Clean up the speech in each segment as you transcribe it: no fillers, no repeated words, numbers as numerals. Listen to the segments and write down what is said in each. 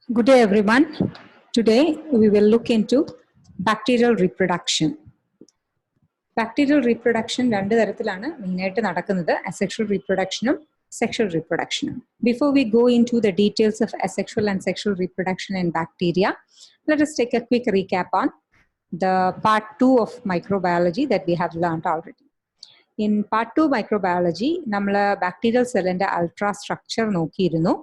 Good day, everyone. Today, we will look into bacterial reproduction. Bacterial reproduction രണ്ട് തരത്തിലാണ് മെയിനായിട്ട് നടക്കുന്നത്, asexual reproductionും sexual reproductionും. Before we go into the details of asexual and sexual reproduction in bacteria, let us take a quick recap on the part 2 of microbiology that we have learned already. In part 2 microbiology, നമ്മൾ bacterial സെല്ലിന്റെ ultra structure നോക്കിയിരുന്നു.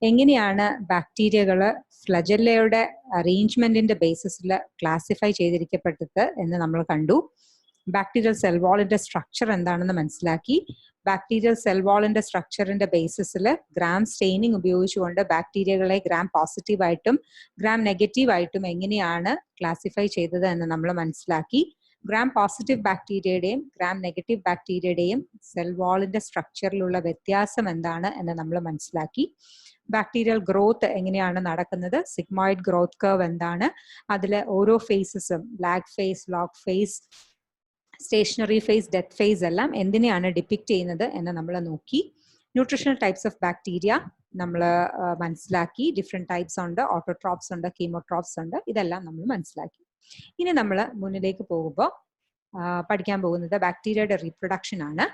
എങ്ങനെയാണ് ബാക്ടീരിയകൾ ഫ്ലജല്ലയുടെ അറേഞ്ച്മെന്റിന്റെ ബേസിസിൽ classify ചെയ്തിരിക്കപ്പെട്ടത് എന്ന് നമ്മൾ കണ്ടു. Bacterial cell വാളിന്റെ structure എന്താണെന്ന് മനസ്സിലാക്കി. ബാക്ടീരിയൽ സെൽ വാളിന്റെ സ്ട്രക്ചറിന്റെ ബേസിസിൽ ഗ്രാം സ്റ്റെയിനിങ് ഉപയോഗിച്ചുകൊണ്ട് ബാക്ടീരിയകളെ ഗ്രാം പോസിറ്റീവായിട്ടും ഗ്രാം നെഗറ്റീവായിട്ടും എങ്ങനെയാണ് ക്ലാസിഫൈ ചെയ്തത് എന്ന് നമ്മൾ മനസ്സിലാക്കി. ഗ്രാം പോസിറ്റീവ് ബാക്ടീരിയയുടെയും ഗ്രാം നെഗറ്റീവ് ബാക്ടീരിയയുടെയും സെൽ വാളിന്റെ സ്ട്രക്ചറിലുള്ള വ്യത്യാസം എന്താണ് എന്ന് നമ്മൾ മനസ്സിലാക്കി. ബാക്ടീരിയൽ ഗ്രോത്ത് എങ്ങനെയാണ് നടക്കുന്നത്, സിഗ്മോയിഡ് ഗ്രോത്ത് കർവ് എന്താണ്, അതിൽ ഓരോ ഫേസസും lag phase, log phase, stationary phase, death phase എല്ലാം എന്തിനെയാണ് ഡിപ്പിക്റ്റ് ചെയ്യുന്നത് എന്ന് നമ്മൾ നോക്കി. ന്യൂട്രീഷണൽ ടൈപ്സ് ഓഫ് ബാക്ടീരിയ നമ്മൾ മനസ്സിലാക്കി. ഡിഫറെൻറ്റ് ടൈപ്സ് ഉണ്ട്, ഓട്ടോട്രോപ്സ് ഉണ്ട്, കീമോട്രോപ്സ് ഉണ്ട്, ഇതെല്ലാം നമ്മൾ മനസ്സിലാക്കി. ഇനി നമ്മൾ മുന്നിലേക്ക് പോകുമ്പോൾ പഠിക്കാൻ പോകുന്നത് ബാക്ടീരിയയുടെ റീപ്രൊഡക്ഷൻ ആണ്.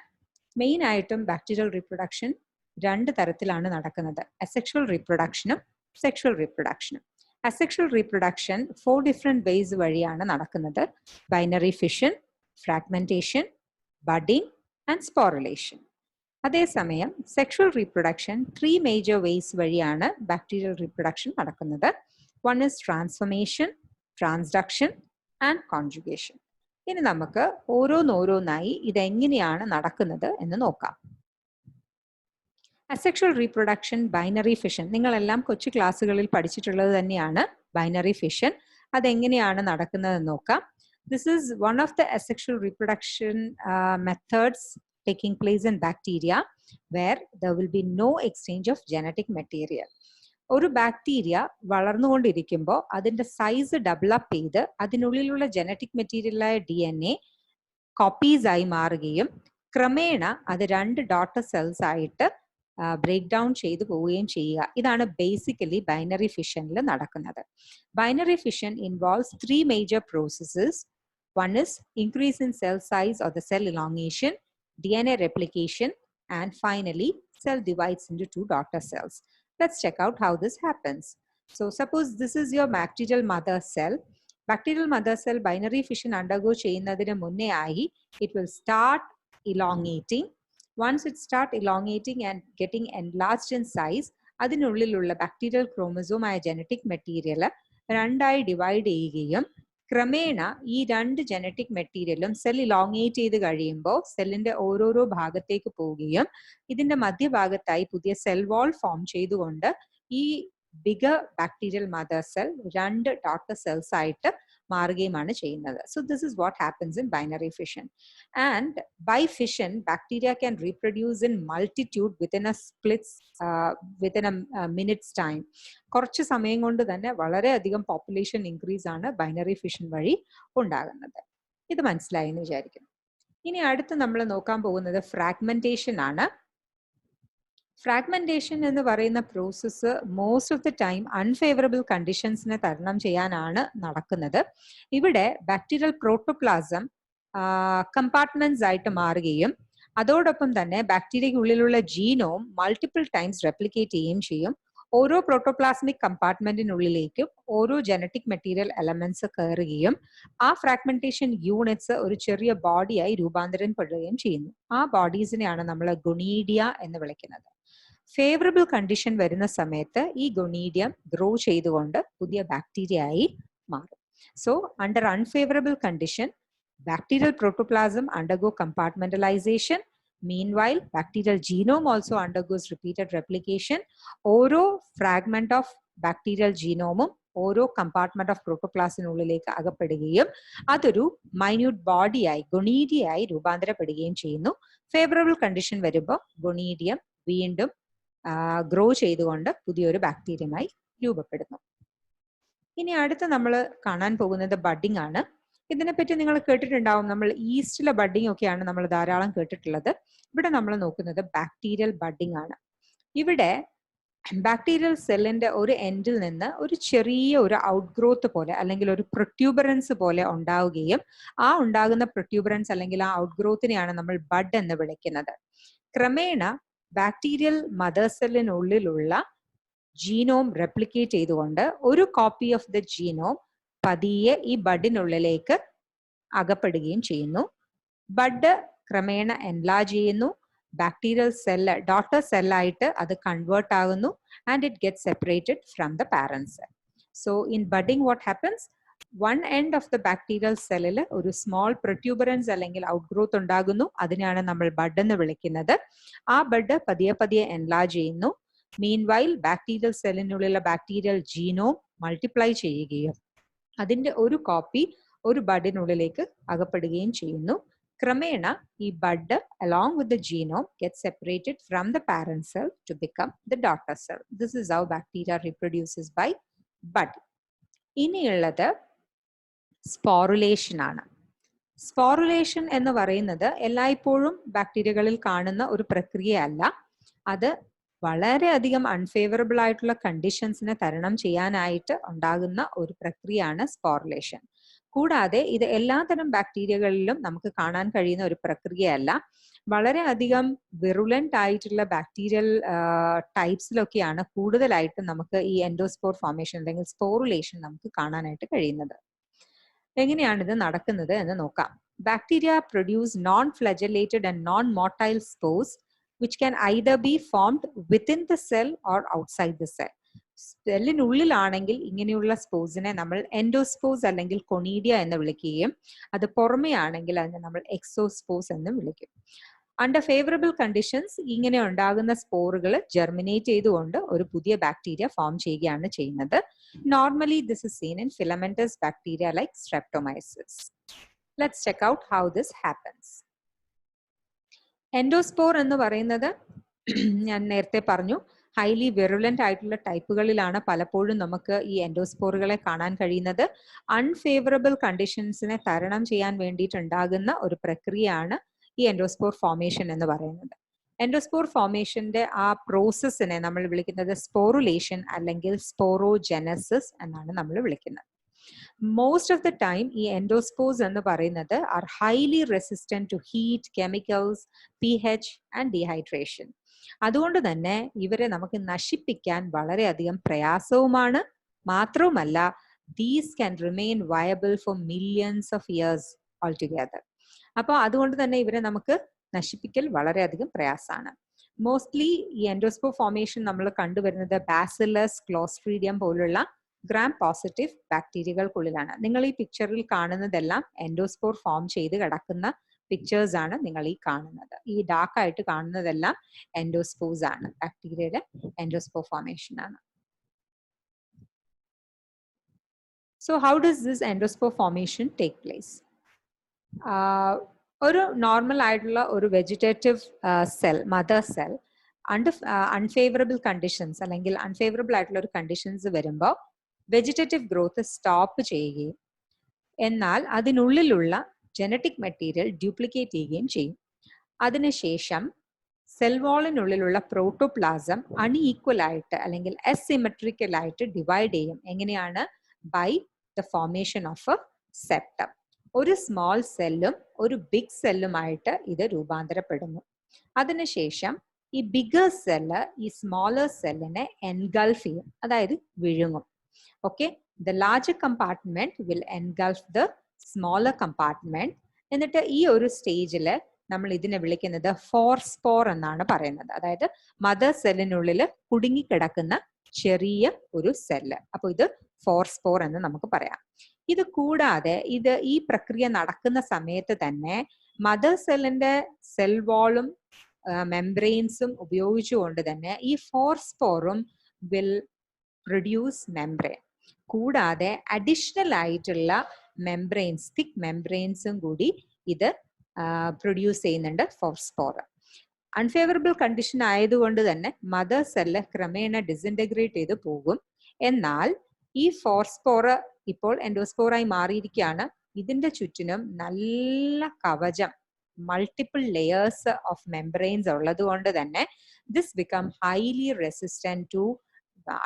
മെയിൻ ആയിട്ടും ബാക്ടീരിയൽ റീപ്രൊഡക്ഷൻ രണ്ട് തരത്തിലാണ് നടക്കുന്നത്, അസെക്ഷൽ റീപ്രൊഡക്ഷനും സെക്ഷൽ റീപ്രൊഡക്ഷനും. അസെക്ഷൽ റീപ്രൊഡക്ഷൻ 4 ഡിഫറെന്റ് വേസ് വഴിയാണ് നടക്കുന്നത്: binary fission, fragmentation, budding and sporulation. അതേസമയം സെക്ഷൽ റീപ്രൊഡക്ഷൻ 3 മേജർ വേസ് വഴിയാണ് ബാക്ടീരിയൽ റീപ്രൊഡക്ഷൻ നടക്കുന്നത്. One is transformation, transduction and conjugation. ഇനി നമുക്ക് ഓരോന്നോരോന്നായി ഇതെങ്ങനെയാണ് നടക്കുന്നത് എന്ന് നോക്കാം. അസെക്ഷൽ റീപ്രൊഡക്ഷൻ, ബൈനറി ഫിഷൻ, നിങ്ങളെല്ലാം കൊച്ചു ക്ലാസ്സുകളിൽ പഠിച്ചിട്ടുള്ളത് തന്നെയാണ് ബൈനറി ഫിഷൻ. അതെങ്ങനെയാണ് നടക്കുന്നതെന്ന് നോക്കാം. This is one of the asexual reproduction methods taking place in bacteria where there will be no exchange of genetic material. ഒരു ബാക്ടീരിയ വളർന്നുകൊണ്ടിരിക്കുമ്പോൾ അതിന്റെ സൈസ് ഡെവലപ്പ് ചെയ്ത് അതിനുള്ളിലുള്ള ജനറ്റിക് മെറ്റീരിയലായ DNA കോപ്പീസ് ആയി മാറുകയും ക്രമേണ അത് 2 ഡോട്ടർ സെൽസ് ആയിട്ട് ബ്രേക്ക് ഡൗൺ ചെയ്തു പോവുകയും ചെയ്യുക. ഇതാണ് ബേസിക്കലി ബൈനറി ഫിഷനിൽ നടക്കുന്നത്. Binary fission involves 3 major processes. One is increase in cell size or the cell elongation, DNA replication, and finally cell divides into 2 daughter cells. Let's check out how this happens. So suppose this is your bacterial mother cell. Bacterial mother cell binary fission undergo ചെയ്യുന്നതിന് മുന്നേ ആയി it will start elongating. Once it start elongating and getting enlarged in size, അതിനുള്ളിലുള്ള bacterial chromosome ആയ genetic material രണ്ടായി divide ചെയ്യുകയും ക്രമേണ ഈ 2 genetic മെറ്റീരിയലും സെൽ ഇലോങ്ങേറ്റ് ചെയ്ത് കഴിയുമ്പോൾ സെല്ലിന്റെ ഓരോരോ ഭാഗത്തേക്ക് പോവുകയും ഇതിന്റെ മധ്യഭാഗത്തായി പുതിയ സെൽ വാൾ ഫോം ചെയ്തുകൊണ്ട് ഈ bigger bacterial mother cell 2 daughter cells ആയിട്ട് മാറുകയുമാണ് ചെയ്യുന്നത്. So this is what happens in binary fission. And by fission, bacteria can reproduce in multitude within a splits within a minute's time. കുറച്ച് സമയം കൊണ്ട് തന്നെ വളരെയധികം population increase ആണ് binary fission വഴി ഉണ്ടാകുന്നത്. ഇത് മനസ്സിലായി എന്ന് വിചാരിക്കുന്നു. ഇനി അടുത്ത് നമ്മൾ നോക്കാൻ പോകുന്നത് ഫ്രാഗ്മെന്റേഷൻ ആണ്. ഫ്രാഗ്മെന്റേഷൻ എന്ന് പറയുന്ന process most of the time unfavourable കണ്ടീഷൻസിനെ തരണം ചെയ്യാനാണ് നടക്കുന്നത്. ഇവിടെ ബാക്ടീരിയൽ പ്രോട്ടോപ്ലാസം കമ്പാർട്ട്മെന്റ്സ് ആയിട്ട് മാറുകയും അതോടൊപ്പം തന്നെ ബാക്ടീരിയയ്ക്കുള്ളിലുള്ള ജീനോം മൾട്ടിപ്പിൾ ടൈംസ് റെപ്ലിക്കേറ്റ് ചെയ്യുകയും ചെയ്യും. ഓരോ പ്രോട്ടോപ്ലാസ്മിക് കമ്പാർട്ട്മെന്റിനുള്ളിലേക്കും ഓരോ ജനറ്റിക് മെറ്റീരിയൽ എലമെന്റ്സ് കയറുകയും ആ ഫ്രാഗ്മെന്റേഷൻ യൂണിറ്റ്സ് ഒരു ചെറിയ ബോഡിയായി രൂപാന്തരപ്പെടുകയും ചെയ്യുന്നു. ആ ബോഡീസിനെയാണ് നമ്മൾ ഗൊണീഡിയ എന്ന് വിളിക്കുന്നത്. ഫേവറബിൾ കണ്ടീഷൻ വരുന്ന സമയത്ത് ഈ ഗൊണീഡിയം ഗ്രോ ചെയ്തുകൊണ്ട് പുതിയ ബാക്ടീരിയ ആയി മാറും. So under unfavourable condition bacterial protoplasm undergo compartmentalization. Meanwhile, bacterial genome also undergoes repeated replication. ഓരോ ഫ്രാഗ്മെന്റ് ഓഫ് ബാക്ടീരിയൽ ജീനോമും ഓരോ കമ്പാർട്ട്മെന്റ് ഓഫ് പ്രോട്ടോപ്ലാസിനുള്ളിലേക്ക് അകപ്പെടുകയും അതൊരു മൈന്യൂട്ട് ബോഡിയായി ഗൊണീഡിയായി രൂപാന്തരപ്പെടുകയും ചെയ്യുന്നു. ഫേവറബിൾ കണ്ടീഷൻ വരുമ്പോൾ ഗൊണീഡിയം വീണ്ടും ഗ്രോ ചെയ്തുകൊണ്ട് പുതിയൊരു ബാക്ടീരിയമായി രൂപപ്പെടുന്നു. ഇനി അടുത്ത് നമ്മൾ കാണാൻ പോകുന്നത് ബഡിങ് ആണ്. ഇതിനെപ്പറ്റി നിങ്ങൾ കേട്ടിട്ടുണ്ടാവും. നമ്മൾ ഈസ്റ്റിലെ ബഡിങ് ഒക്കെയാണ് നമ്മൾ ധാരാളം കേട്ടിട്ടുള്ളത്. ഇവിടെ നമ്മൾ നോക്കുന്നത് ബാക്ടീരിയൽ ബഡിങ് ആണ്. ഇവിടെ ബാക്ടീരിയൽ സെല്ലിന്റെ ഒരു എൻഡിൽ നിന്ന് ഒരു ചെറിയ ഒരു ഔട്ട്ഗ്രോത്ത് പോലെ അല്ലെങ്കിൽ ഒരു പ്രൊട്യൂബറൻസ് പോലെ ഉണ്ടാവുകയും ആ ഉണ്ടാകുന്ന പ്രൊട്യൂബറൻസ് അല്ലെങ്കിൽ ആ ഔട്ട്ഗ്രോത്തിനെയാണ് നമ്മൾ ബഡ് എന്ന് വിളിക്കുന്നത്. ക്രമേണ ബാക്ടീരിയൽ മദർ സെല്ലിനുള്ളിലുള്ള ജീനോം റെപ്ലിക്കേറ്റ് ചെയ്തുകൊണ്ട് ഒരു കോപ്പി ഓഫ് ദ ജീനോം പതിയെ ഈ ബഡിനുള്ളിലേക്ക് അകപ്പെടുകയും ചെയ്യുന്നു. ബഡ് ക്രമേണ എൻലാർജ് ചെയ്യുന്നു. ബാക്ടീരിയൽ സെല്ല് ഡോട്ടർ സെല്ലായിട്ട് അത് കൺവേർട്ട് ആകുന്നു and it get separated from the parent cell. So in budding what happens, one end of the bacterial സെല്ലിൽ ഒരു സ്മോൾ പ്രൊട്യൂബറൻസ് അല്ലെങ്കിൽ ഔട്ട്ഗ്രോത്ത് ഉണ്ടാകുന്നു. അതിനെയാണ് നമ്മൾ ബഡ് എന്ന് വിളിക്കുന്നത്. ആ ബഡ് പതിയെ പതിയെ എൻലാർജ് ചെയ്യുന്നു. മീൻവൈൽ ബാക്ടീരിയൽ സെല്ലിനുള്ളിലുള്ള ബാക്ടീരിയൽ ജീനോം മൾട്ടിപ്ലൈ ചെയ്യുകയും അതിന്റെ ഒരു കോപ്പി ഒരു ബഡിനുള്ളിലേക്ക് അകപ്പെടുകയും ചെയ്യുന്നു. ക്രമേണ ഈ bud along with the genome gets separated from the parent cell to become the daughter cell. This is how bacteria reproduces by bud. ഇനിയുള്ളത് സ്പോറുലേഷൻ ആണ്. സ്പോറുലേഷൻ എന്ന് പറയുന്നത് എല്ലായ്പ്പോഴും ബാക്ടീരിയകളിൽ കാണുന്ന ഒരു പ്രക്രിയയല്ല. അത് വളരെയധികം അൺഫേവറബിൾ ആയിട്ടുള്ള കണ്ടീഷൻസിനെ തരണം ചെയ്യാനായിട്ട് ഉണ്ടാകുന്ന ഒരു പ്രക്രിയയാണ് സ്പോറുലേഷൻ. കൂടാതെ ഇത് എല്ലാത്തരം ബാക്ടീരിയകളിലും നമുക്ക് കാണാൻ കഴിയുന്ന ഒരു പ്രക്രിയയല്ല. വളരെയധികം വിറുലന്റ് ആയിട്ടുള്ള ബാക്ടീരിയൽ ടൈപ്സിലൊക്കെയാണ് കൂടുതലായിട്ടും നമുക്ക് ഈ എൻഡോസ്പോർ ഫോർമേഷൻ അല്ലെങ്കിൽ സ്പോറുലേഷൻ നമുക്ക് കാണാനായിട്ട് കഴിയുന്നത്. എങ്ങനെയാണ് ഇത് നടക്കുന്നത് എന്ന് നോക്കാം. Bacteria produce non flagellated and non motile spores which can either be formed within the cell or outside the cell. സെല്ലിനുള്ളിലാണെങ്കിൽ ഇങ്ങനെയുള്ള സ്പോർസിനെ നമ്മൾ എൻഡോസ്പോർസ് അല്ലെങ്കിൽ കൊണീഡിയ എന്ന് വിളിക്കുകയും അത് പുറമേ ആണെങ്കിൽ അതിനെ നമ്മൾ എക്സോസ്പോർസ് എന്ന് വിളിക്കും. അണ്ടർ ഫേവറബിൾ കണ്ടീഷൻസ് ഇങ്ങനെ ഉണ്ടാകുന്ന സ്പോറുകൾ ജെർമിനേറ്റ് ചെയ്തുകൊണ്ട് ഒരു പുതിയ ബാക്ടീരിയ ഫോം ചെയ്യുകയാണ് ചെയ്യുന്നത്. Normally this is scene in filamentous bacteria like Streptomyces. Let's check out how this happens. Endospore എന്ന് പറയുന്നത് ഞാൻ നേരത്തെ പറഞ്ഞു, ഹൈലി വിറുലന്റ് ആയിട്ടുള്ള ടൈപ്പുകളിലാണ് പലപ്പോഴും നമുക്ക് ഈ എൻഡോസ്പോറുകളെ കാണാൻ കഴിയുന്നത്. അൺഫേവറബിൾ കണ്ടീഷൻസിനെ തരണം ചെയ്യാൻ വേണ്ടിയിട്ടുണ്ടാകുന്ന ഒരു പ്രക്രിയയാണ് ഈ എൻഡോസ്പോർ ഫോർമേഷൻ എന്ന് പറയുന്നത്. എൻഡോസ്പോർ ഫോർമേഷന്റെ ആ പ്രോസസ്സിനെ നമ്മൾ വിളിക്കുന്നത് സ്പോറുലേഷൻ അല്ലെങ്കിൽ സ്പോറോജെനസിസ് എന്നാണ് നമ്മൾ വിളിക്കുന്നത്. മോസ്റ്റ് ഓഫ് ദ ടൈം ഈ എൻഡോസ്പോർസ് എന്ന് പറയുന്നത് are highly resistant to heat, chemicals, pH and dehydration. അതുകൊണ്ട് തന്നെ ഇവരെ നമുക്ക് നശിപ്പിക്കാൻ വളരെയധികം പ്രയാസവുമാണ്. മാത്രവുമല്ല, these can remain viable for millions of years all together. അപ്പോൾ അതുകൊണ്ട് തന്നെ ഇവരെ നമുക്ക് നശിപ്പിക്കൽ വളരെയധികം പ്രയാസമാണ്. മോസ്റ്റ്ലി ഈ എൻഡോസ്പോർ ഫോർമേഷൻ നമ്മൾ കണ്ടുവരുന്നത് ബാസിലസ്, ക്ലോസ്ട്രീഡിയം പോലുള്ള ഗ്രാം പോസിറ്റീവ് ബാക്ടീരിയകൾക്കുള്ളിലാണ്. നിങ്ങൾ ഈ പിക്ചറിൽ കാണുന്നതെല്ലാം എൻഡോസ്പോർ ഫോം ചെയ്ത് കിടക്കുന്ന പിക്ചേഴ്സ് ആണ് നിങ്ങൾ ഈ കാണുന്നത്. ഈ ഡാർക്ക് ആയിട്ട് കാണുന്നതെല്ലാം എൻഡോസ്പോർസ് ആണ്, ബാക്ടീരിയയുടെ എൻഡോസ്പോർ ഫോർമേഷൻ ആണ്. So how does this endospore formation take place? ഒരു നോർമൽ ആയിട്ടുള്ള ഒരു vegetative cell, mother cell, unfavourable conditions അല്ലെങ്കിൽ അൺഫേവറബിൾ ആയിട്ടുള്ള ഒരു കണ്ടീഷൻസ് വരുമ്പോൾ വെജിറ്റേറ്റീവ് ഗ്രോത്ത് സ്റ്റോപ്പ് ചെയ്യുകയും എന്നാൽ അതിനുള്ളിലുള്ള ജനറ്റിക് മെറ്റീരിയൽ ഡ്യൂപ്ലിക്കേറ്റ് ചെയ്യുകയും ചെയ്യും. അതിനുശേഷം സെൽ വാളിനുള്ളിലുള്ള പ്രോട്ടോപ്ലാസം അൺഈക്വൽ ആയിട്ട് അല്ലെങ്കിൽ അസിമെട്രിക്കൽ ആയിട്ട് ഡിവൈഡ് ചെയ്യും. എങ്ങനെയാണ്? By the formation of a septum. ഒരു സ്മോൾ സെല്ലും ഒരു ബിഗ് സെല്ലുമായിട്ട് ഇത് രൂപാന്തരപ്പെടുന്നു. അതിനുശേഷം ഈ ബിഗർ സെല്ല് ഈ സ്മോളർ സെല്ലിനെ എൻഗൾഫ് ചെയ്യും, അതായത് വിഴുങ്ങും. Okay, the larger compartment will engulf the smaller compartment. എന്നിട്ട് ഈ ഒരു സ്റ്റേജിൽ നമ്മൾ ഇതിനെ വിളിക്കുന്നത് ഫോർസ്പോർ എന്നാണ് പറയുന്നത്. അതായത് മദർ സെല്ലിനുള്ളിൽ കുടുങ്ങിക്കിടക്കുന്ന ചെറിയ ഒരു സെല്ല്. അപ്പൊ ഇത് ഫോർസ്പോർ എന്ന് നമുക്ക് പറയാം. ഇത് കൂടാതെ ഈ പ്രക്രിയ നടക്കുന്ന സമയത്ത് തന്നെ മദർ സെല്ലിന്റെ സെൽ വാളും മെംബ്രെയിൻസും ഉപയോഗിച്ചുകൊണ്ട് തന്നെ ഈ ഫോർസ്പോറും വിൽ പ്രൊഡ്യൂസ് മെംബ്രെയിൻ. കൂടാതെ അഡീഷണൽ ആയിട്ടുള്ള മെംബ്രെയിൻസ്, തിക് മെംബ്രെയിൻസും കൂടി ഇത് പ്രൊഡ്യൂസ് ചെയ്യുന്നുണ്ട് ഫോർസ്പോർ. അൺഫേവറബിൾ കണ്ടീഷൻ ആയതുകൊണ്ട് തന്നെ മദർ സെല്ല് ക്രമേണ ഡിസിൻറ്റഗ്രേറ്റ് ചെയ്ത് പോകും. എന്നാൽ ഈ ഫോർസ്പോർ ഇപ്പോൾ എൻഡോസ്പോറായി മാറിയിരിക്കുകയാണ്. ഇതിന്റെ ചുറ്റിനും നല്ല കവചം, മൾട്ടിപ്പിൾ ലെയേഴ്സ് ഓഫ് മെംബ്രെയിൻസ് ഉള്ളത് കൊണ്ട് തന്നെ This become highly resistant to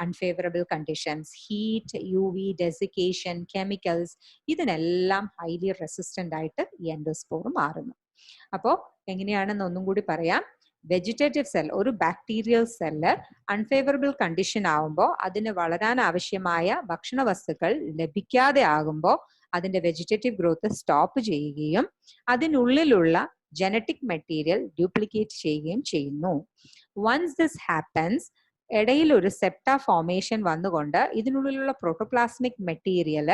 unfavorable conditions, heat, UV, desiccation, chemicals. ഇതിനെല്ലാം highly resistant ആയിട്ട് ഈ എൻഡോസ്പോർ മാറുന്നു. അപ്പോൾ എങ്ങനെയാണെന്ന് ഒന്നും കൂടി പറയാം. വെജിറ്റേറ്റീവ് സെൽ, ഒരു ബാക്ടീരിയൽ സെല്ല് അൺഫേവറബിൾ കണ്ടീഷൻ ആകുമ്പോൾ അതിന് വളരാൻ ആവശ്യമായ ഭക്ഷണ വസ്തുക്കൾ ലഭിക്കാതെ ആകുമ്പോൾ അതിന്റെ വെജിറ്റേറ്റീവ് ഗ്രോത്ത് സ്റ്റോപ്പ് ചെയ്യുകയും അതിനുള്ളിലുള്ള ജനറ്റിക് മെറ്റീരിയൽ ഡ്യൂപ്ലിക്കേറ്റ് ചെയ്യുകയും ചെയ്യുന്നു. വൺസ് ദിസ് ഹാപ്പൻസ്, ഇടയിൽ ഒരു സെപ്റ്റ ഫോർമേഷൻ വന്നുകൊണ്ട് ഇതിനുള്ളിലുള്ള പ്രോട്ടോപ്ലാസ്മിക് മെറ്റീരിയൽ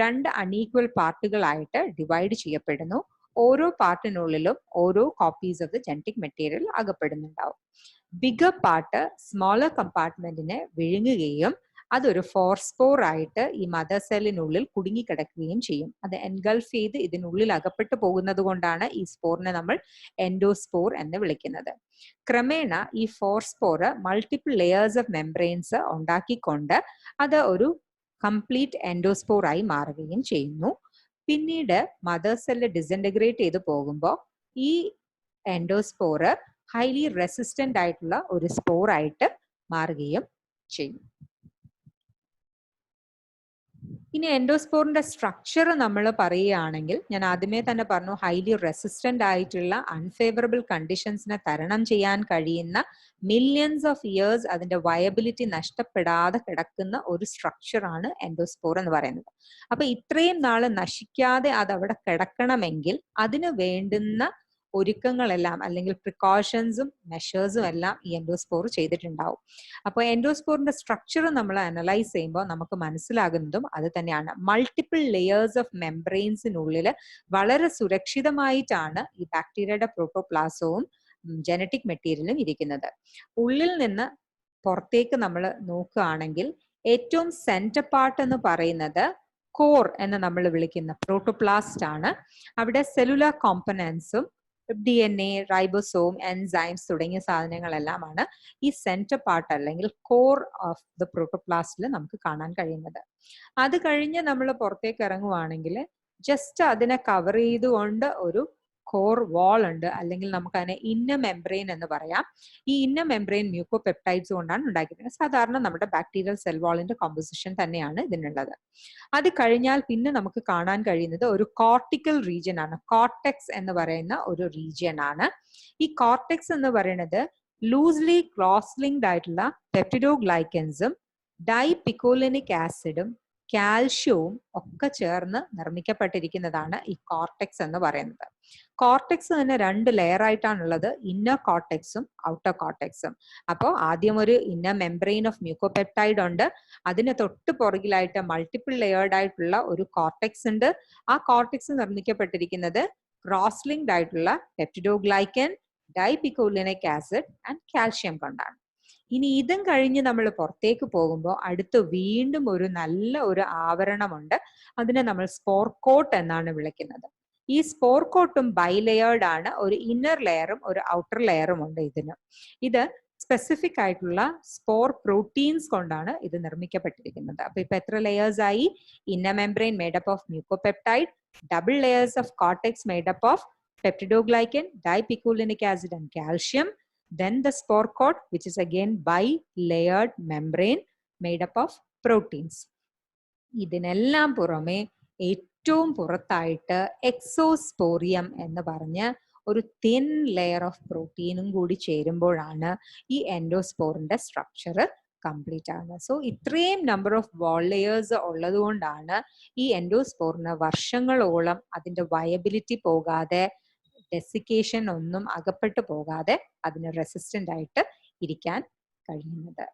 2 അൺഈക്വൽ പാർട്ടുകളായിട്ട് ഡിവൈഡ് ചെയ്യപ്പെടുന്നു. ഓരോ പാർട്ടിനുള്ളിലും ഓരോ copies of the genetic material അകപ്പെടുന്നുണ്ടാവും. ബിഗർ പാർട്ട് സ്മോളർ കമ്പാർട്ട്മെന്റിനെ വിഴുങ്ങുകയും അതൊരു ഫോർസ്പോർ ആയിട്ട് ഈ മദർ സെല്ലിനുള്ളിൽ കുടുങ്ങിക്കിടക്കുകയും ചെയ്യും. അത് എൻഗൾഫ് ചെയ്ത് ഇതിനുള്ളിൽ അകപ്പെട്ടു പോകുന്നത് കൊണ്ടാണ് ഈ സ്പോറിനെ നമ്മൾ എൻഡോസ്പോർ എന്ന് വിളിക്കുന്നത്. ക്രമേണ ഈ ഫോർസ്പോർ മൾട്ടിപ്പിൾ ലെയേഴ്സ് ഓഫ് മെംബ്രെയിൻസ് ഉണ്ടാക്കിക്കൊണ്ട് അത് ഒരു കംപ്ലീറ്റ് എൻഡോസ്പോർ ആയി മാറുകയും ചെയ്യുന്നു. പിന്നീട് മദർ സെല്ല് ഡിസിൻറ്റഗ്രേറ്റ് ചെയ്ത് പോകുമ്പോൾ ഈ എൻഡോസ്പോർ ഹൈലി റെസിസ്റ്റന്റ് ആയിട്ടുള്ള ഒരു സ്പോർ ആയിട്ട് മാറുകയും ചെയ്യും. ഇനി എൻഡോസ്പോറിന്റെ സ്ട്രക്ചർ നമ്മൾ പറയുകയാണെങ്കിൽ, ഞാൻ ആദ്യമേ തന്നെ പറഞ്ഞു, ഹൈലി റെസിസ്റ്റന്റ് ആയിട്ടുള്ള അൺഫേവറബിൾ കണ്ടീഷൻസിനെ തരണം ചെയ്യാൻ കഴിയുന്ന മില്യൺസ് ഓഫ് ഇയേഴ്സ് അതിന്റെ വയബിലിറ്റി നഷ്ടപ്പെടാതെ കിടക്കുന്ന ഒരു സ്ട്രക്ചറാണ് എൻഡോസ്പോർ എന്ന് പറയുന്നത്. അപ്പൊ ഇത്രയും നാള് നശിക്കാതെ അത് അവിടെ കിടക്കണമെങ്കിൽ അതിന് വേണ്ടുന്ന ഒരുക്കങ്ങളെല്ലാം അല്ലെങ്കിൽ പ്രിക്കോഷൻസും മെഷേഴ്സും എല്ലാം ഈ എൻഡോസ്പോർ ചെയ്തിട്ടുണ്ടാവും. അപ്പോൾ എൻഡോസ്പോറിന്റെ സ്ട്രക്ചർ നമ്മൾ അനലൈസ് ചെയ്യുമ്പോൾ നമുക്ക് മനസ്സിലാകുന്നതും അത് തന്നെയാണ്. മൾട്ടിപ്പിൾ ലെയേഴ്സ് ഓഫ് മെംബ്രെയിൻസിനുള്ളിൽ വളരെ സുരക്ഷിതമായിട്ടാണ് ഈ ബാക്ടീരിയയുടെ പ്രോട്ടോപ്ലാസവും ജനറ്റിക് മെറ്റീരിയലും ഇരിക്കുന്നത്. ഉള്ളിൽ നിന്ന് പുറത്തേക്ക് നമ്മൾ നോക്കുകയാണെങ്കിൽ ഏറ്റവും സെന്റർ പാർട്ട് എന്ന് പറയുന്നത് കോർ എന്ന് നമ്മൾ വിളിക്കുന്ന പ്രോട്ടോപ്ലാസ്റ്റ് ആണ്. അവിടെ സെല്ലുലാർ കോമ്പണൻസും DNA, റൈബോസോം, എൻസൈംസ് തുടങ്ങിയ സാധനങ്ങളെല്ലാമാണ് ഈ സെന്റർ പാർട്ട് അല്ലെങ്കിൽ കോർ ഓഫ് ദ പ്രോട്ടോപ്ലാസ്റ്റിൽ നമുക്ക് കാണാൻ കഴിയുന്നത്. അത് കഴിഞ്ഞ് നമ്മൾ പുറത്തേക്ക് ഇറങ്ങുവാണെങ്കിൽ ജസ്റ്റ് അതിനെ കവർ ചെയ്തുകൊണ്ട് ഒരു കോർ വാൾ ഉണ്ട്, അല്ലെങ്കിൽ നമുക്ക് അതിനെ ഇന്നർ മെംബ്രെയിൻ എന്ന് പറയാം. ഈ ഇന്നർ മെംബ്രെയിൻ മ്യൂക്കോപെപ്റ്റൈഡ്സ് കൊണ്ടാണ് ഉണ്ടാക്കിയിരിക്കുന്നത്. സാധാരണ നമ്മുടെ ബാക്ടീരിയൽ സെൽ വാളിന്റെ കോമ്പോസിഷൻ തന്നെയാണ് ഇതിനുള്ളത്. അത് കഴിഞ്ഞാൽ പിന്നെ നമുക്ക് കാണാൻ കഴിയുന്നത് ഒരു കോർട്ടിക്കൽ റീജിയൻ ആണ്. കോർട്ടെക്സ് എന്ന് പറയുന്ന ഒരു റീജിയൻ ആണ്. ഈ കോർട്ടെക്സ് എന്ന് പറയുന്നത് ലൂസ്ലി ക്രോസ് ലിങ്ക്ഡ് ആയിട്ടുള്ള പെപ്റ്റിഡോഗ്ലൈക്കൻസും ഡൈപിക്കോലിനിക് ആസിഡും കാൽഷ്യവും ഒക്കെ ചേർന്ന് നിർമ്മിക്കപ്പെട്ടിരിക്കുന്നതാണ് ഈ കോർട്ടെക്സ് എന്ന് പറയുന്നത്. കോർട്ടെക്സ് തന്നെ 2 ലെയർ ആയിട്ടാണുള്ളത്, ഇന്നർ കോർട്ടെക്സും ഔട്ടർ കോർട്ടെക്സും. അപ്പോൾ ആദ്യം ഒരു ഇന്നർ മെംബ്രെയിൻ ഓഫ് മ്യൂക്കോപെപ്റ്റൈഡ് ഉണ്ട്, അതിന് തൊട്ട് പുറകിലായിട്ട് മൾട്ടിപ്പിൾ ലെയേർഡ് ആയിട്ടുള്ള ഒരു കോർട്ടെക്സ് ഉണ്ട്. ആ കോർട്ടെക്സ് നിർമ്മിക്കപ്പെട്ടിരിക്കുന്നത് ക്രോസ് ലിങ്ക്ഡ് ആയിട്ടുള്ള peptidoglycan, dipicolinic acid and calcium കൊണ്ടാണ്. ഇനി ഇതും കഴിഞ്ഞ് നമ്മൾ പുറത്തേക്ക് പോകുമ്പോൾ അടുത്ത് വീണ്ടും ഒരു നല്ല ഒരു ആവരണമുണ്ട്. അതിനെ നമ്മൾ സ്പോർ കോട്ട് എന്നാണ് വിളിക്കുന്നത്. ഈ സ്പോർ കോട്ടും ബൈലെയേർഡ് ആണ്. ഒരു ഇന്നർ ലെയറും ഒരു ഔട്ടർ ലെയറും ഉണ്ട് ഇതിന്. ഇത് സ്പെസിഫിക് ആയിട്ടുള്ള സ്പോർ പ്രോട്ടീൻസ് കൊണ്ടാണ് ഇത് നിർമ്മിക്കപ്പെട്ടിരിക്കുന്നത്. അപ്പൊ ഇപ്പൊ എത്ര ലെയേഴ്സ് ആയി? Inner membrane made up of mucopeptide, double layers of cortex made up of peptidoglycan, dipicolinic acid and calcium. Then the spore coat, which is again bi-layered membrane made up of proteins. ഇതിനെല്ലാം പുറമെ ഏറ്റവും പുറത്തായിട്ട് exosporium എന്ന് പറഞ്ഞ് ഒരു thin layer of പ്രോട്ടീനും കൂടി ചേരുമ്പോഴാണ് ഈ എൻഡോസ്പോറിന്റെ structure complete ആകുന്നത്. സോ ഇത്രയും നമ്പർ ഓഫ് വാൾ ലെയേഴ്സ് ഉള്ളത് കൊണ്ടാണ് ഈ എൻഡോസ്പോറിന് വർഷങ്ങളോളം അതിന്റെ വയബിലിറ്റി പോകാതെ, ഡെസിക്കേഷൻ ഒന്നും അകപ്പെട്ടു പോകാതെ അതിന് റെസിസ്റ്റന്റ് ആയിട്ട് ഇരിക്കാൻ കഴിയുന്നത്.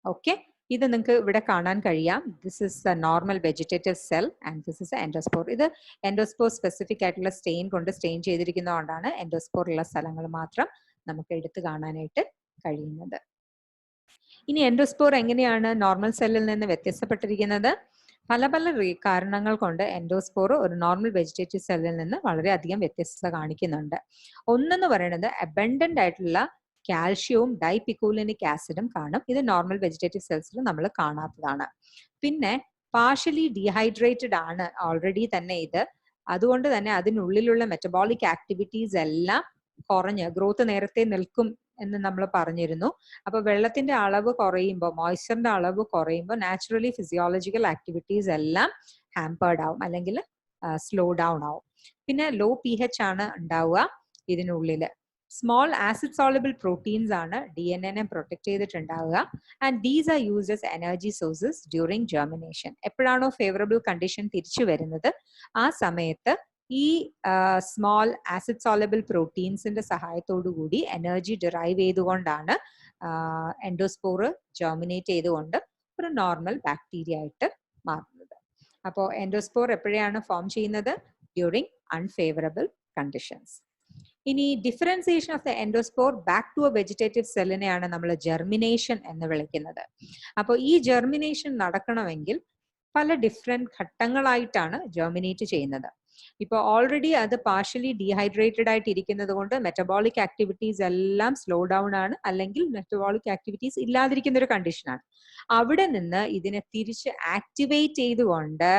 ഓക്കെ, ഇത് നിങ്ങൾക്ക് ഇവിടെ കാണാൻ കഴിയാം. This is a normal vegetative cell and this is endospore. ഇത് എൻഡോസ്പോർ സ്പെസിഫിക് ആയിട്ടുള്ള സ്റ്റെയിൻ കൊണ്ട് സ്റ്റെയിൻ ചെയ്തിരിക്കുന്നതുകൊണ്ടാണ് എൻഡോസ്പോർ ഉള്ള സ്ഥലങ്ങൾ മാത്രം നമുക്ക് എടുത്തു കാണാനായിട്ട് കഴിയുന്നത്. ഇനി എൻഡോസ്പോർ എങ്ങനെയാണ് നോർമൽ സെല്ലിൽ നിന്ന് വ്യത്യസ്തപ്പെട്ടിരിക്കുന്നത്? പല പല കാരണങ്ങൾ കൊണ്ട് എൻഡോസ്പോർ ഒരു നോർമൽ വെജിറ്റേറ്റീവ് സെല്ലിൽ നിന്ന് വളരെയധികം വ്യത്യസ്തത കാണിക്കുന്നുണ്ട്. ഒന്നെന്ന് പറയുന്നത് അബൻഡന്റ് ആയിട്ടുള്ള കാൽഷ്യവും ഡൈപിക്കോലിനിക് ആസിഡും കാണും. ഇത് നോർമൽ വെജിറ്റേറ്റീവ് സെൽസിൽ നമ്മൾ കാണാത്തതാണ്. പിന്നെ പാർഷ്യലി ഡീഹൈഡ്രേറ്റഡ് ആണ് ഓൾറെഡി തന്നെ ഇത്. അതുകൊണ്ട് തന്നെ അതിനുള്ളിലുള്ള മെറ്റബോളിക് ആക്ടിവിറ്റീസ് എല്ലാം കുറഞ്ഞ് ഗ്രോത്ത് നേരത്തെ നിൽക്കും എന്ന് നമ്മൾ പറഞ്ഞിരുന്നു. അപ്പോൾ വെള്ളത്തിന്റെ അളവ് കുറയുമ്പോൾ, മോയ്സ്ചറിന്റെ അളവ് കുറയുമ്പോൾ നാച്ചുറലി ഫിസിയോളജിക്കൽ ആക്ടിവിറ്റീസ് എല്ലാം ഹാമ്പേർഡ് ആവും, അല്ലെങ്കിൽ സ്ലോ ഡൗൺ ആവും. പിന്നെ ലോ pH ആണ് ഉണ്ടാവുക ഇതിനുള്ളിൽ. സ്മോൾ ആസിഡ് സോളബിൾ പ്രോട്ടീൻസ് ആണ് DNA പ്രൊട്ടക്ട് ചെയ്തിട്ടുണ്ടാവുക. And these are used as energy sources during germination. എപ്പോഴാണോ ഫേവറബിൾ കണ്ടീഷൻ തിരിച്ചു വരുന്നത് ആ സമയത്ത് ഈ സ്മോൾ ആസിഡ് സോളബിൾ പ്രോട്ടീൻസിന്റെ സഹായത്തോടു കൂടി എനർജി ഡിറൈവ് ചെയ്തുകൊണ്ടാണ് എൻഡോസ്പോർ ജെർമിനേറ്റ് ചെയ്തുകൊണ്ട് ഒരു നോർമൽ ബാക്ടീരിയ ആയിട്ട് മാറുന്നത്. അപ്പോൾ എൻഡോസ്പോർ എപ്പോഴാണ് ഫോം ചെയ്യുന്നത്? During unfavourable conditions. ഇനി differentiation of the endospore back to A vegetative സെല്ലിനെയാണ് നമ്മൾ ജെർമിനേഷൻ എന്ന് വിളിക്കുന്നത്. അപ്പോൾ ഈ ജെർമിനേഷൻ നടക്കണമെങ്കിൽ പല ഡിഫറെന്റ് ഘട്ടങ്ങളായിട്ടാണ് ജെർമിനേറ്റ് ചെയ്യുന്നത്. ഇപ്പോൾ ഓൾറെഡി അത് പാർഷ്യലി ഡീഹൈഡ്രേറ്റഡ് ആയിട്ട് ഇരിക്കുന്നത് കൊണ്ട് മെറ്റബോളിക് ആക്ടിവിറ്റീസ് എല്ലാം സ്ലോ ഡൗൺ ആണ്, അല്ലെങ്കിൽ മെറ്റബോളിക് ആക്ടിവിറ്റീസ് ഇല്ലാതിരിക്കുന്ന ഒരു കണ്ടീഷനാണ്. അവിടെ നിന്ന് ഇതിനെ തിരിച്ച് ആക്ടിവേറ്റ് ചെയ്തുകൊണ്ട്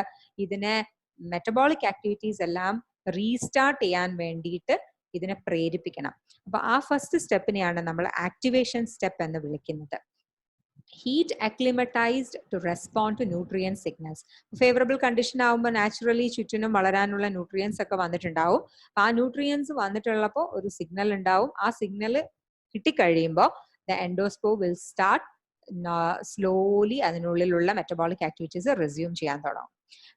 ഇതിനെ മെറ്റബോളിക് ആക്ടിവിറ്റീസ് എല്ലാം റീസ്റ്റാർട്ട് ചെയ്യാൻ വേണ്ടിയിട്ട് ഇതിനെ പ്രേരിപ്പിക്കണം. അപ്പൊ ആ ഫസ്റ്റ് സ്റ്റെപ്പിനെയാണ് നമ്മൾ ആക്ടിവേഷൻ സ്റ്റെപ്പ് എന്ന് വിളിക്കുന്നത്. Heat acclimatised to respond to nutrient signals. Favourable condition ആകുമ്പോൾ നാച്ചുറലി ചുറ്റിനും വളരാനുള്ള ന്യൂട്രിയൻസ് ഒക്കെ വന്നിട്ടുണ്ടാവും. ആ ന്യൂട്രിയൻസ് വന്നിട്ടുള്ളപ്പോൾ ഒരു സിഗ്നൽ ഉണ്ടാവും. ആ സിഗ്നൽ കിട്ടിക്കഴിയുമ്പോൾ the endospore will start slowly അതിനുള്ളിലുള്ള മെറ്റബോളിക് ആക്ടിവിറ്റീസ് റെസ്യൂം ചെയ്യാൻ തുടങ്ങും.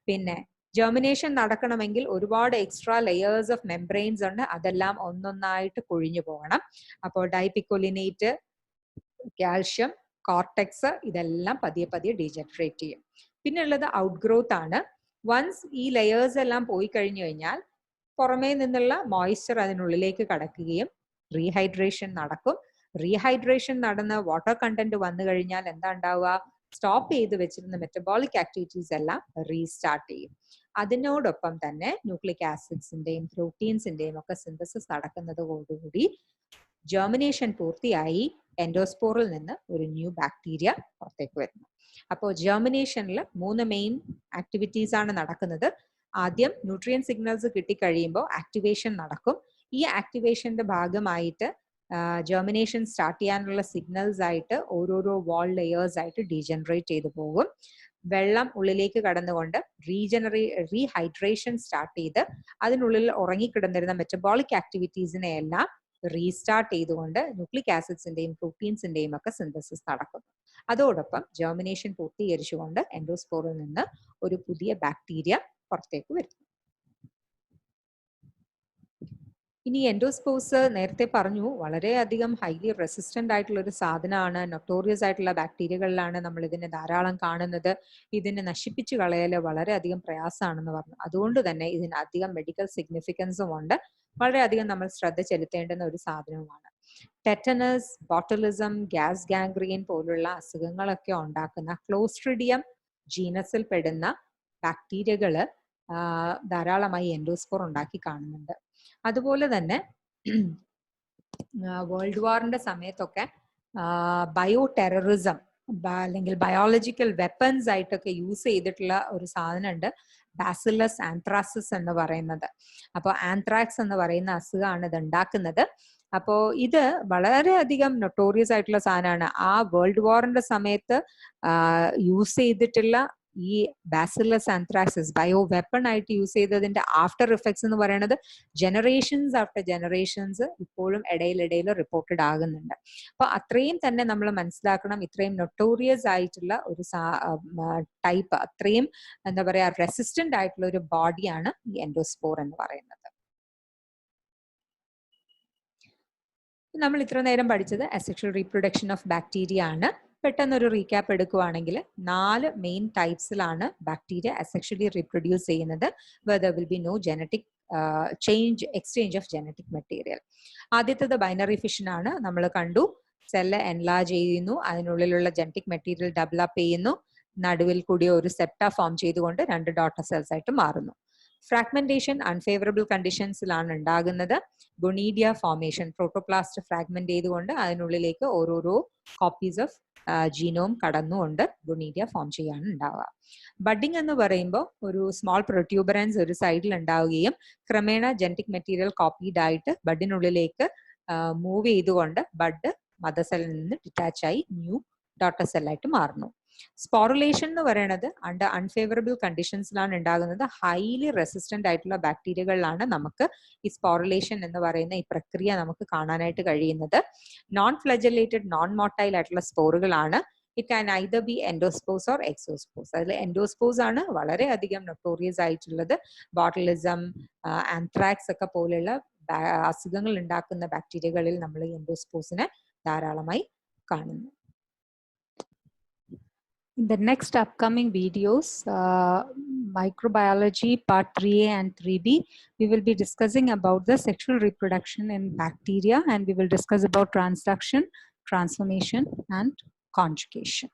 പിന്നെ ജെർമിനേഷൻ നടക്കണമെങ്കിൽ ഒരുപാട് എക്സ്ട്രാ ലെയേഴ്സ് ഓഫ് മെംബ്രെയിൻസ് ഉണ്ട്, അതെല്ലാം ഒന്നൊന്നായിട്ട് കൊഴിഞ്ഞു പോകണം. അപ്പോൾ ഡൈപിക്കോലിനേറ്റ്, കാൽഷ്യം, കോർട്ടെക്സ് ഇതെല്ലാം പതിയെ പതിയെ ഡീജനറേറ്റ് ചെയ്യും. പിന്നെ ഉള്ളത് ഔട്ട് ഗ്രോത്ത് ആണ്. വൺസ് ഈ ലെയേഴ്സ് എല്ലാം പോയി കഴിഞ്ഞു കഴിഞ്ഞാൽ പുറമേ നിന്നുള്ള മോയ്സ്ചർ അതിനുള്ളിലേക്ക് കടക്കുകയും റീഹൈഡ്രേഷൻ നടക്കും. റീഹൈഡ്രേഷൻ നടന്ന് വാട്ടർ കണ്ടന്റ് വന്നു കഴിഞ്ഞാൽ എന്താ ഉണ്ടാവുക? സ്റ്റോപ്പ് ചെയ്ത് വെച്ചിരുന്ന മെറ്റബോളിക് ആക്ടിവിറ്റീസ് എല്ലാം റീസ്റ്റാർട്ട് ചെയ്യും. അതിനോടൊപ്പം തന്നെ ന്യൂക്ലിക് ആസിഡ്സിന്റെയും പ്രോട്ടീൻസിന്റെയും ഒക്കെ സിന്തസിസ് നടക്കുന്നതോടുകൂടി ജെർമിനേഷൻ പൂർത്തിയായി എൻഡോസ്പോറിൽ നിന്ന് ഒരു ന്യൂ ബാക്ടീരിയ പുറത്തേക്ക് വരുന്നു. അപ്പോൾ ജെർമിനേഷനിൽ 3 മെയിൻ ആക്ടിവിറ്റീസ് ആണ് നടക്കുന്നത്. ആദ്യം ന്യൂട്രിയൻ സിഗ്നൽസ് കിട്ടിക്കഴിയുമ്പോൾ ആക്ടിവേഷൻ നടക്കും. ഈ ആക്ടിവേഷന്റെ ഭാഗമായിട്ട് ജെർമിനേഷൻ സ്റ്റാർട്ട് ചെയ്യാനുള്ള സിഗ്നൽസ് ആയിട്ട് ഓരോരോ വാൾ ലെയേഴ്സ് ആയിട്ട് ഡീജനറേറ്റ് ചെയ്തു പോകും. വെള്ളം ഉള്ളിലേക്ക് കടന്നുകൊണ്ട് റീഹൈഡ്രേഷൻ സ്റ്റാർട്ട് ചെയ്ത് അതിനുള്ളിൽ ഉറങ്ങിക്കിടന്നിരുന്ന മെറ്റബോളിക് ആക്ടിവിറ്റീസിനെ എല്ലാം റീസ്റ്റാർട്ട് ചെയ്തുകൊണ്ട് ന്യൂക്ലിക് ആസിഡ്സിന്റെയും പ്രോട്ടീൻസിന്റെയും ഒക്കെ സിന്തസിസ് നടക്കുന്നു. അതോടൊപ്പം ജെർമിനേഷൻ പൂർത്തീകരിച്ചുകൊണ്ട് എൻഡോസ്പോറിൽ നിന്ന് ഒരു പുതിയ ബാക്ടീരിയ പുറത്തേക്ക് വരുന്നു. ഇനി എൻഡോസ്പോർസ് നേരത്തെ പറഞ്ഞു വളരെയധികം ഹൈലി റെസിസ്റ്റന്റ് ആയിട്ടുള്ള ഒരു സാധനമാണ്. നൊട്ടോറിയസ് ആയിട്ടുള്ള ബാക്ടീരിയകളിലാണ് നമ്മൾ ഇതിനെ ധാരാളം കാണുന്നത്. ഇതിനെ നശിപ്പിച്ചു കളയൽ വളരെയധികം പ്രയാസമാണെന്ന് പറഞ്ഞു. അതുകൊണ്ട് തന്നെ ഇതിന് അധികം മെഡിക്കൽ സിഗ്നിഫിക്കൻസും ഉണ്ട്. വളരെയധികം നമ്മൾ ശ്രദ്ധ ചെലുത്തേണ്ടുന്ന ഒരു സാധനവുമാണ്. ടെറ്റനസ്, ബോട്ടുലിസം, ഗ്യാസ് ഗാംഗ്രീൻ പോലുള്ള അസുഖങ്ങളൊക്കെ ഉണ്ടാക്കുന്ന ക്ലോസ്ട്രിഡിയം ജീനസിൽ പെടുന്ന ബാക്ടീരിയകള് ധാരാളമായി എൻഡോസ്പോർ ഉണ്ടാക്കി കാണുന്നുണ്ട്. അതുപോലെ തന്നെ വേൾഡ് വാറിന്റെ സമയത്തൊക്കെ ബയോ ടെററിസം അല്ലെങ്കിൽ ബയോളജിക്കൽ വെപ്പൺസ് ആയിട്ടൊക്കെ യൂസ് ചെയ്തിട്ടുള്ള ഒരു സാധനമുണ്ട്, ബാസിലസ് ആന്ത്രാസിസ് എന്ന് പറയുന്നത്. അപ്പോൾ ആന്ത്രാക്സ് എന്ന് പറയുന്ന അസുഖമാണ് ഇത് ഉണ്ടാക്കുന്നത്. അപ്പോൾ ഇത് വളരെയധികം നൊട്ടോറിയസ് ആയിട്ടുള്ള സാധനമാണ്. ആ വേൾഡ് വാറിന്റെ സമയത്ത് യൂസ് ചെയ്തിട്ടുള്ള ഈ ബാസിലസ് ആന്ത്രാക്സിസ് ബയോ വെപ്പൺ ആയിട്ട് യൂസ് ചെയ്തതിന്റെ ആഫ്റ്റർ ഇഫക്ട്സ് എന്ന് പറയുന്നത് ജനറേഷൻസ് ആഫ്റ്റർ ജനറേഷൻസ് ഇപ്പോഴും ഇടയിൽ റിപ്പോർട്ടഡ് ആകുന്നുണ്ട്. അപ്പൊ അത്രയും തന്നെ നമ്മൾ മനസ്സിലാക്കണം, ഇത്രയും നൊട്ടോറിയസ് ആയിട്ടുള്ള ഒരു ടൈപ്പ്, അത്രയും എന്താ പറയാ റെസിസ്റ്റന്റ് ആയിട്ടുള്ള ഒരു ബോഡിയാണ് ഈ എൻഡോസ്പോർ എന്ന് പറയുന്നത്. നമ്മൾ ഇത്ര നേരം പഠിച്ചത് അസെക്ഷൽ റീപ്രൊഡക്ഷൻ ഓഫ് ബാക്ടീരിയ ആണ്. പെട്ടെന്നൊരു റീക്യാപ്പ് എടുക്കുവാണെങ്കിൽ 4 മെയിൻ ടൈപ്സിലാണ് ബാക്ടീരിയ അസെക്ഷലി റീപ്രൊഡ്യൂസ് ചെയ്യുന്നത്. there will be no genetic exchange of genetic material. ആദ്യത്തേത് ബൈനറി ഫിഷൻ ആണ്. നമ്മൾ കണ്ടു, സെല്ല് എൻലാർജ് ചെയ്യുന്നു, അതിനുള്ളിലുള്ള ജനറ്റിക് മെറ്റീരിയൽ ഡെവലപ്പ് ചെയ്യുന്നു, നടുവിൽ കൂടി ഒരു സെപ്റ്റ ഫോം ചെയ്തുകൊണ്ട് 2 ഡോട്ടർ സെൽസ് ആയിട്ട് മാറുന്നു. ഫ്രാഗ്മെന്റേഷൻ അൺഫേവറബിൾ കണ്ടീഷൻസിലാണ് ഉണ്ടാകുന്നത്. ഗൊണീഡിയ ഫോർമേഷൻ, പ്രോട്ടോപ്ലാസ്റ്റ് ഫ്രാഗ്മെന്റ് ചെയ്തുകൊണ്ട് അതിനുള്ളിലേക്ക് ഓരോരോ കോപ്പീസ് ഓഫ് ജീനോം കടന്നുകൊണ്ട് ഗൊണീഡിയ ഫോം ചെയ്യാണ് ഉണ്ടാവുക. ബഡിങ് എന്ന് പറയുമ്പോൾ ഒരു സ്മോൾ പ്രൊട്യൂബറൻസ് ഒരു സൈഡിൽ ഉണ്ടാവുകയും ക്രമേണ ജനറ്റിക് മെറ്റീരിയൽ കോപ്പീഡ് ആയിട്ട് ബഡിനുള്ളിലേക്ക് മൂവ് ചെയ്തുകൊണ്ട് ബഡ് മദർ സെല്ലിൽ നിന്ന് ഡിറ്റാച്ച് ആയി ന്യൂ ഡോട്ടർ സെല്ലായിട്ട് മാറുന്നു. സ്പോറുലേഷൻ എന്ന് പറയുന്നത് അണ്ടർ അൺഫേവറബിൾ കണ്ടീഷൻസിലാണ് ഉണ്ടാകുന്നത്. ഹൈലി റെസിസ്റ്റന്റ് ആയിട്ടുള്ള ബാക്ടീരിയകളിലാണ് നമുക്ക് ഈ സ്പോറുലേഷൻ എന്ന് പറയുന്ന ഈ പ്രക്രിയ നമുക്ക് കാണാനായിട്ട് കഴിയുന്നത്. നോൺ ഫ്ലജലേറ്റഡ് നോൺ മോട്ടൈൽ ആയിട്ടുള്ള സ്പോറുകളാണ്. It can either be endospores or exospores. അതിൽ എൻഡോസ്പോസ് ആണ് വളരെയധികം നൊട്ടോറിയസ് ആയിട്ടുള്ളത്. ബോട്ടുലിസം, ആന്ത്രാക്സ് ഒക്കെ പോലെയുള്ള അസുഖങ്ങൾ ഉണ്ടാക്കുന്ന ബാക്ടീരിയകളിൽ നമ്മൾ ഈ എൻഡോസ്പോസിനെ ധാരാളമായി കാണുന്നു. In the next upcoming videos, microbiology part 3a and 3b, we will be discussing about the sexual reproduction in bacteria, and we will discuss about transduction, transformation and conjugation.